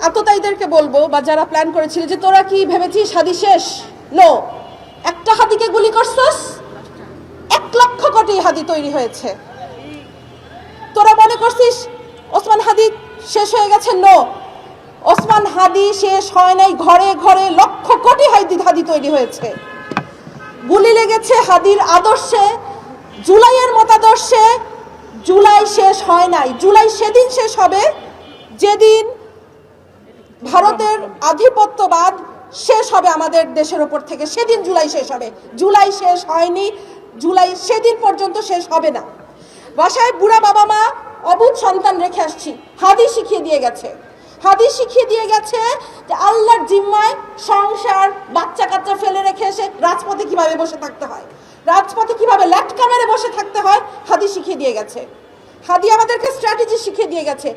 আততায়ীদেরকে বলবো বা যারা প্ল্যান করেছিল যে তোরা কি ভেবেছিস হাদি শেষ? নো, একটা হাদিকে গুলি করছস, 1,00,000 কোটি হাদি তৈরি হয়েছে। তোরা মনে করছিস ওসমান হাদি শেষ হয়ে গেছে? নো, ওসমান হাদি শেষ হয় নাই, ঘরে ঘরে লক্ষ কোটি হাদি তৈরি হয়েছে। গুলি লেগেছে হাদির আদর্শে, জুলাইয়ের মতাদর্শে। জুলাই শেষ হয় নাই, জুলাই সেদিন শেষ হবে যেদিন ভারতের আধিপত্যবাদ শেষ হবে আমাদের দেশের উপর থেকে, সেদিন জুলাই শেষ হবে। জুলাই শেষ হয়নি, জুলাই সেদিন পর্যন্ত শেষ হবে না। বাসায় বুড়া বাবা মা অবুঝ সন্তান রেখে আসছি, হাদি শিখিয়ে দিয়ে গেছে, হাদি শিখিয়ে দিয়ে গেছে যে আল্লাহর জিম্মায় সংসার বাচ্চা কাচ্চা ফেলে রেখে এসে রাজপথে কিভাবে বসে থাকতে হয়, রাজপথে কিভাবে ল্যাটকা মেরে বসে থাকতে হয়, হাদি শিখিয়ে দিয়ে গেছে। হাদি আমাদেরকে স্ট্র্যাটেজি শিখিয়ে দিয়ে গেছে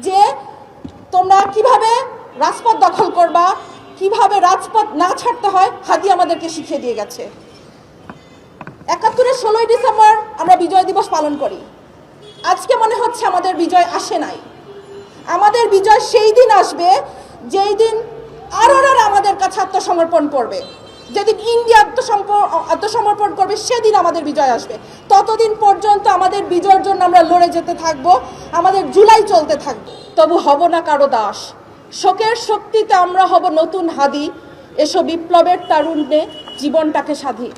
যে তোমরা কিভাবে রাজপথ দখল করবা, কিভাবে রাজপথ না ছাড়তে হয়, হাদি আমাদেরকে শিখিয়ে দিয়ে গেছে। ৭১-এর ১৬ই ডিসেম্বর আমরা বিজয় দিবস পালন করি। আজকে মনে হচ্ছে আমাদের বিজয় আসে নাই। আমাদের বিজয় সেই দিন আসবে যেই দিন আরোরা আমাদের কাছে আত্মসমর্পণ করবে, যেদিন ইন্ডিয়া আত্মসমর্পণ করবে, সেদিন আমাদের বিজয় আসবে। ততদিন পর্যন্ত আমাদের বিজয়ের জন্য আমরা লড়ে যেতে থাকবো, আমাদের জুলাই চলতে থাকবে। তবু হব না কারো দাস, শোকের শক্তিতে আমরা হব নতুন হাদি। এসো বিপ্লবের তারুণ্যে জীবনটাকে সাধি।